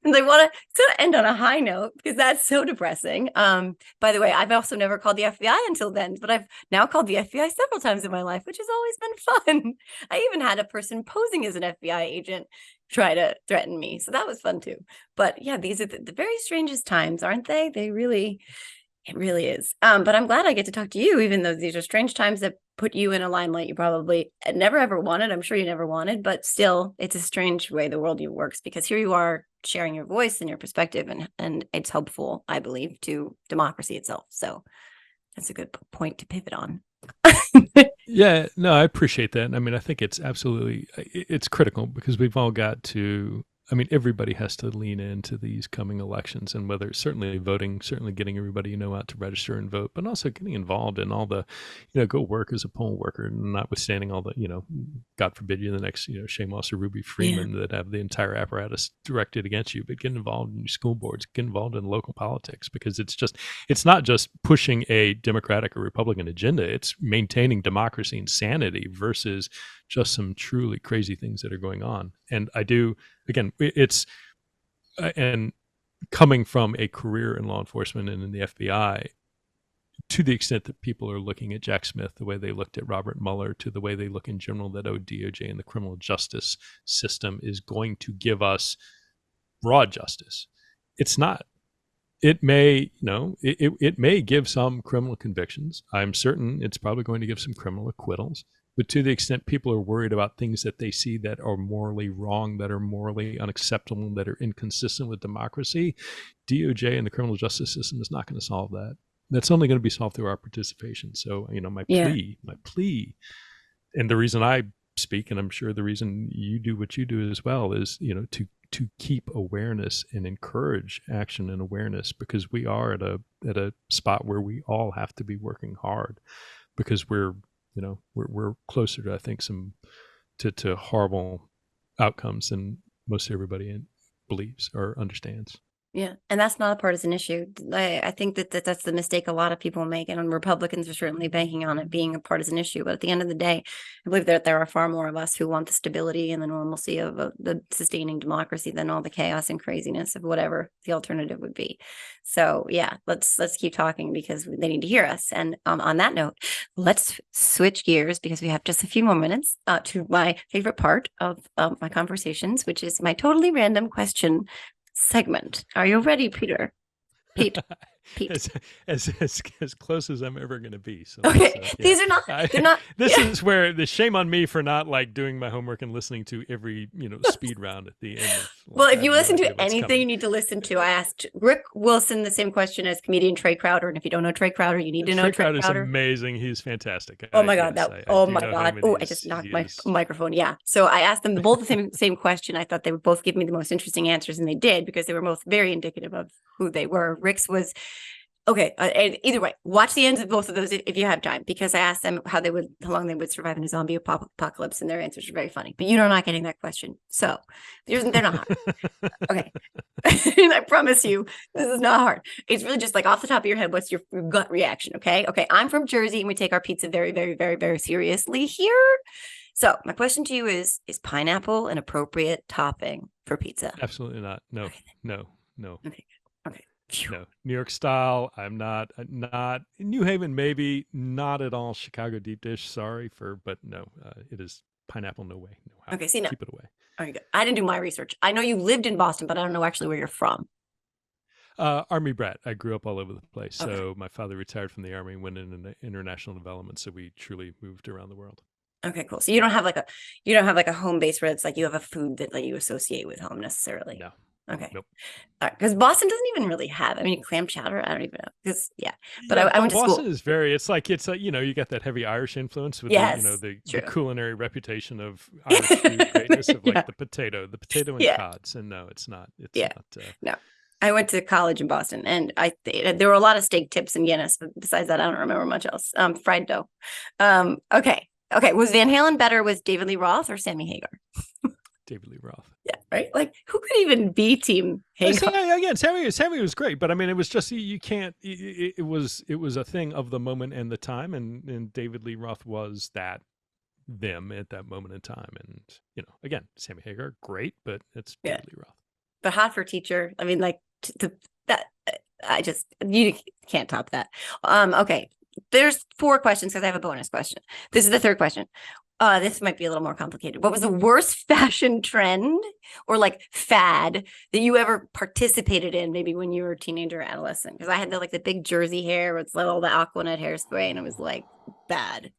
they want to sort of end on a high note, because that's so depressing. By the way, I've also never called the FBI until then, but I've now called the FBI several times in my life, which has always been fun. I even had a person posing as an FBI agent try to threaten me, so that was fun too. But yeah, these are the very strangest times, aren't they? It really is. But I'm glad I get to talk to you, even though these are strange times that put you in a limelight you probably never ever wanted. I'm sure you never wanted, but still, it's a strange way the world works, because here you are sharing your voice and your perspective, and it's helpful, I believe, to democracy itself. So that's a good point to pivot on. Yeah, no, I appreciate that. I mean, I think it's absolutely, it's critical, because we've all got to I mean, everybody has to lean into these coming elections, and whether it's certainly voting, certainly getting everybody, out to register and vote, but also getting involved in all the, go work as a poll worker, notwithstanding all the, God forbid you're the next, Seamus or Ruby Yeah. Freeman that have the entire apparatus directed against you, but get involved in your school boards, get involved in local politics, because it's not just pushing a Democratic or Republican agenda, it's maintaining democracy and sanity versus just some truly crazy things that are going on. And I do, again, it's and coming from a career in law enforcement and in the FBI, to the extent that people are looking at Jack Smith the way they looked at Robert Mueller, to the way they look in general that DOJ and the criminal justice system is going to give us broad justice. It's not. It may, it may give some criminal convictions. I'm certain it's probably going to give some criminal acquittals. But to the extent people are worried about things that they see that are morally wrong, that are morally unacceptable, that are inconsistent with democracy, DOJ and the criminal justice system is not going to solve that. That's only going to be solved through our participation. So, my plea, and the reason I speak, and I'm sure the reason you do what you do as well, is, to keep awareness and encourage action and awareness, because we are at a spot where we all have to be working hard, because we're closer to, I think, to horrible outcomes than most everybody believes or understands. Yeah, and that's not a partisan issue. I think that's the mistake a lot of people make, and Republicans are certainly banking on it being a partisan issue. But at the end of the day, I believe that there are far more of us who want the stability and the normalcy of the sustaining democracy than all the chaos and craziness of whatever the alternative would be. So yeah, let's keep talking, because they need to hear us. And on that note, let's switch gears, because we have just a few more minutes to my favorite part of my conversations, which is my totally random question segment. Are you ready, Peter? Pete. As close as I'm ever going to be. So okay, these are not. They're not. This is where the shame on me for not doing my homework and listening to every speed round at the end. Well, if you listen to anything you need to listen to, I asked Rick Wilson the same question as comedian Trey Crowder, and if you don't know Trey Crowder, you need to know Trey Crowder. Trey Crowder is amazing. He's fantastic. Oh my god! Oh, I just knocked my microphone. Yeah. So I asked them both the same question. I thought they would both give me the most interesting answers, and they did, because they were both very indicative of who they were. Rick's was. Okay. And either way, watch the ends of both of those if you have time, because I asked them how long they would survive in a zombie apocalypse, and their answers are very funny. But you're not getting that question, so they're not hard. Okay, and I promise you, this is not hard. It's really just like off the top of your head, what's your gut reaction? Okay. I'm from Jersey, and we take our pizza very, very, very, very seriously here. So my question to you is pineapple an appropriate topping for pizza? Absolutely not. No. Okay. No. Okay. No, New York style. I'm not New Haven. Maybe not at all. Chicago deep dish. Sorry but no, it is pineapple. No way. No how. Okay. See, no. Keep it away. Okay, good. I didn't do my research. I know you lived in Boston, but I don't know actually where you're from. Army brat. I grew up all over the place. Okay. So my father retired from the Army, went into international development. So we truly moved around the world. Okay, cool. So you don't have like a home base where it's like you have a food that like you associate with home necessarily. No. Okay. Nope. Because Boston doesn't even really have. I mean, clam chowder. I don't even know. Because but I went to school. Boston is very. It's like you got that heavy Irish influence with the culinary reputation of Irish food greatness of like the potato and cods. And no, it's not. It's not. No. I went to college in Boston, and there were a lot of steak tips and Guinness. But besides that, I don't remember much else. Fried dough. Okay. Was Van Halen better with David Lee Roth or Sammy Hagar? David Lee Roth. Yeah, right. Like, who could even be Team Hagar? Again, Sammy was great, but I mean, it was just you can't. It was a thing of the moment and the time, and David Lee Roth was them at that moment in time, and again, Sammy Hagar, great, but it's David Lee Roth. But hot for teacher. I mean, like that. You can't top that. Okay. There's 4 questions because I have a bonus question. This is the 3rd question. This might be a little more complicated. What was the worst fashion trend or like fad that you ever participated in, maybe when you were a teenager or adolescent? Because I had the big Jersey hair with all the Aquanet hairspray, and it was like bad.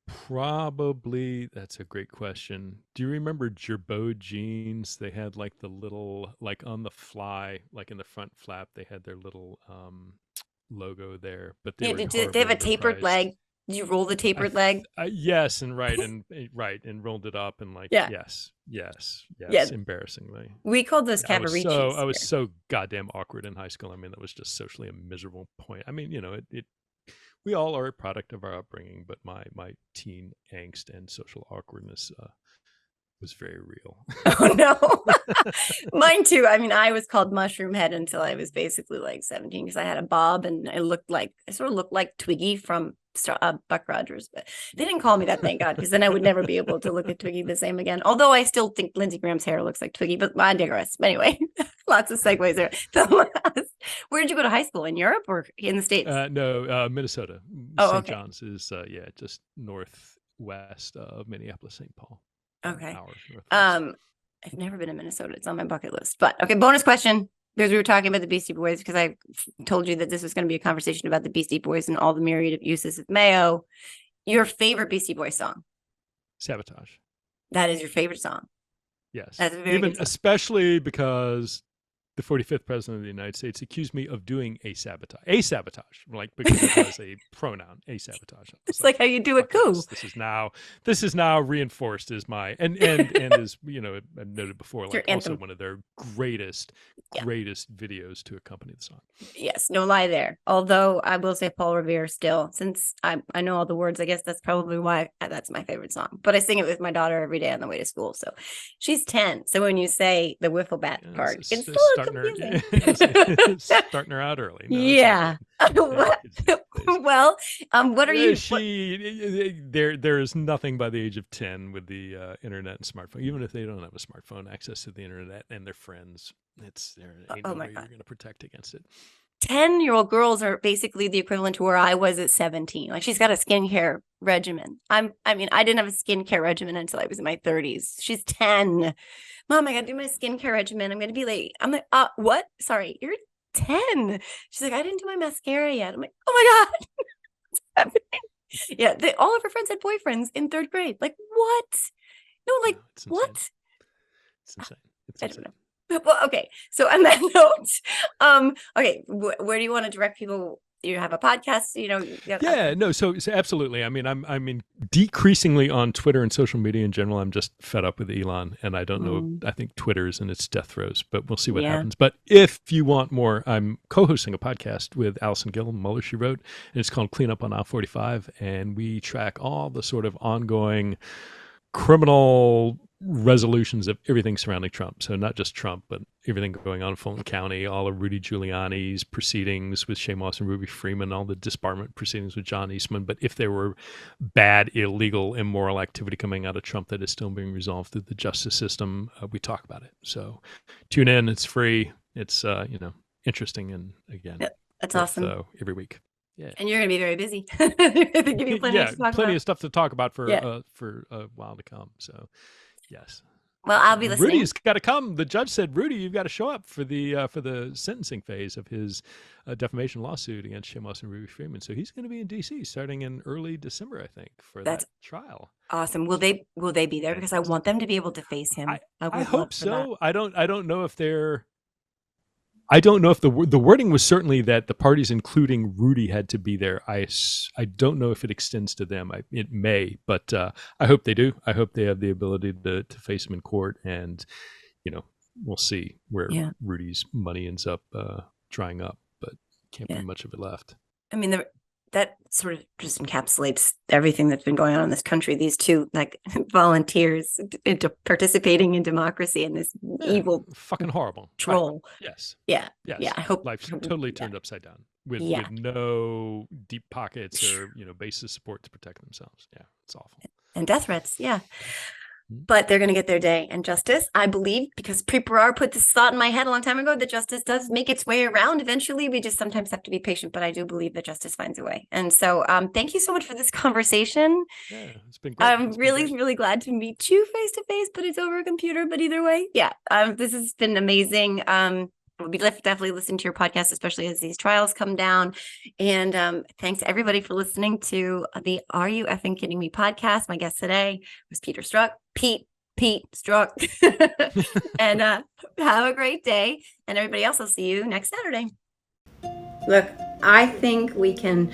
Probably, that's a great question. Do you remember Jerz jeans? They had like the little, like on the fly, like in the front flap, they had their little logo there. But they have a tapered leg? Did you roll the tapered leg? Yes, and and rolled it up and Yeah. yes, Yeah. embarrassingly. We called those I Cavaricis. was so goddamn awkward in high school. I mean, that was just socially a miserable point. I mean, we all are a product of our upbringing, but my teen angst and social awkwardness was very real. Oh no. Mine too. I mean, I was called Mushroom Head until I was basically like 17 because I had a bob and I sort of looked like Twiggy from Buck Rogers, but they didn't call me that, thank God, because then I would never be able to look at Twiggy the same again. Although I still think Lindsey Graham's hair looks like Twiggy, but I digress. Anyway, lots of segues there. Where did you go to high school? In Europe or in the States? No, Minnesota. Oh, St. okay. John's is just northwest of Minneapolis, St. Paul. Okay. Hours northwest. I've never been to Minnesota. It's on my bucket list. But okay, bonus question. Because we were talking about the Beastie Boys, because I told you that this was going to be a conversation about the Beastie Boys and all the myriad of uses of mayo. Your favorite Beastie Boys song? Sabotage. That is your favorite song? Yes. That's a very good song. Especially because the 45th president of the United States accused me of doing a sabotage, like because it was a pronoun, a sabotage. It's like how you do a coup. This is now reinforced as my and as I noted before, like also one of their greatest videos to accompany the song. Yes, no lie there. Although I will say Paul Revere still, since I know all the words, I guess that's probably why that's my favorite song. But I sing it with my daughter every day on the way to school. So she's 10. So when you say the wiffle bat part, it's still starting her out early. No, yeah. Well, what are you? There is nothing by the age of 10 with the internet and smartphone. Even if they don't have a smartphone, access to the internet and their friends, there ain't no way you're going to protect against it. 10-year-old girls are basically the equivalent to where I was at 17. Like she's got a skincare regimen. I didn't have a skincare regimen until I was in my 30s. She's 10. Mom, I got to do my skincare regimen. I'm going to be late. I'm like, what? Sorry, you're 10. She's like, I didn't do my mascara yet. I'm like, oh my God. What's happening? Yeah. All of her friends had boyfriends in 3rd grade. Like, what? No, like, what? It's insane. It's insane. Well, okay. So on that note, okay, where do you want to direct people? You have a podcast, So absolutely. I mean, I'm decreasingly on Twitter and social media in general. I'm just fed up with Elon, and I don't know. I think Twitter's in its death throes, but we'll see what happens. But if you want more, I'm co-hosting a podcast with Allison Gill, Mueller, She Wrote, and it's called Clean Up on Aisle 45, and we track all the sort of ongoing criminal resolutions of everything surrounding Trump. So not just Trump, but everything going on in Fulton County, all of Rudy Giuliani's proceedings with Shane Moss and Ruby Freeman, all the disbarment proceedings with John Eastman. But if there were bad, illegal, immoral activity coming out of Trump that is still being resolved through the justice system, we talk about it. So tune in. It's free. It's, interesting. And again, that's awesome. Every week. Yeah. And you're going to be very busy. Give you plenty of stuff to talk about for a while to come. So, yes. Well, I'll be listening. Rudy's got to come. The judge said, "Rudy, you've got to show up for the sentencing phase of his defamation lawsuit against Shane Moss and Ruby Freeman." So he's going to be in D.C. starting in early December, I think, for that trial. Awesome. Will they be there? Because I want them to be able to face him. I hope so. I don't know if they're. I don't know if the wording was certainly that the parties, including Rudy, had to be there. I don't know if it extends to them. It may, but I hope they do. I hope they have the ability to face him in court, and we'll see where Rudy's money ends up drying up, but can't be much of it left. I mean, that sort of just encapsulates everything that's been going on in this country. These two volunteers into participating in democracy and this evil, fucking horrible troll. Right. Yes. Yeah. Yes. Yeah. I hope life's totally turned upside down with no deep pockets or basis support to protect themselves. Yeah, it's awful. And death threats. Yeah. But they're going to get their day. And justice, I believe, because Preparar put this thought in my head a long time ago, that justice does make its way around eventually. We just sometimes have to be patient, but I do believe that justice finds a way. And so thank you so much for this conversation. Yeah, it's been great. I'm really glad to meet you face to face, but it's over a computer. But either way, this has been amazing. We'll be definitely listening to your podcast, especially as these trials come down. And thanks everybody for listening to the Are You Effing Kidding Me podcast. My guest today was Peter Strzok. Pete Strzok. And have a great day. And everybody else, I'll see you next Saturday. Look, I think we can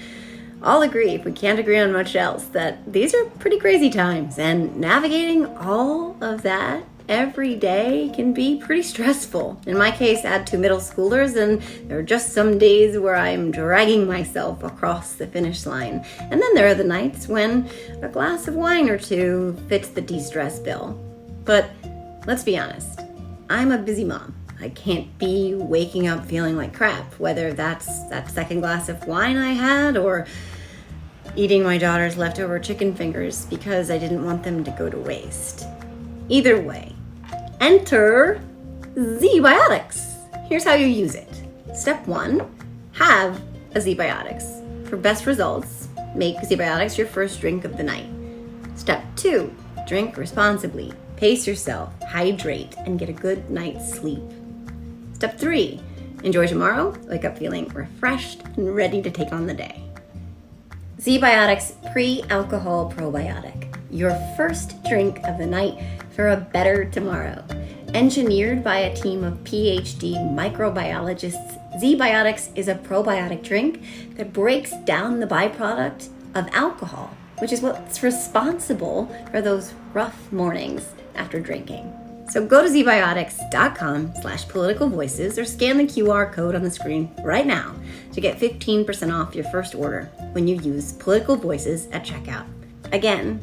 all agree, if we can't agree on much else, that these are pretty crazy times, and navigating all of that every day can be pretty stressful. In my case, add 2 middle schoolers, and there are just some days where I'm dragging myself across the finish line. And then there are the nights when a glass of wine or 2 fits the de-stress bill. But let's be honest, I'm a busy mom. I can't be waking up feeling like crap, whether that's that second glass of wine I had or eating my daughter's leftover chicken fingers because I didn't want them to go to waste. Either way, enter Z-Biotics. Here's how you use it. Step 1, have a Z-Biotics. For best results, make Z-Biotics your first drink of the night. Step 2, drink responsibly. Pace yourself, hydrate, and get a good night's sleep. Step 3, enjoy tomorrow, wake up feeling refreshed and ready to take on the day. Z-Biotics Pre-Alcohol Probiotic, your first drink of the night for a better tomorrow. Engineered by a team of PhD microbiologists, Z-Biotics is a probiotic drink that breaks down the byproduct of alcohol, which is what's responsible for those rough mornings after drinking. So go to zbiotics.com/politicalvoices or scan the QR code on the screen right now to get 15% off your first order when you use Political Voices at checkout. Again,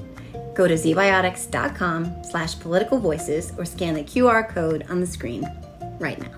go to zbiotics.com/politicalvoices or scan the QR code on the screen right now.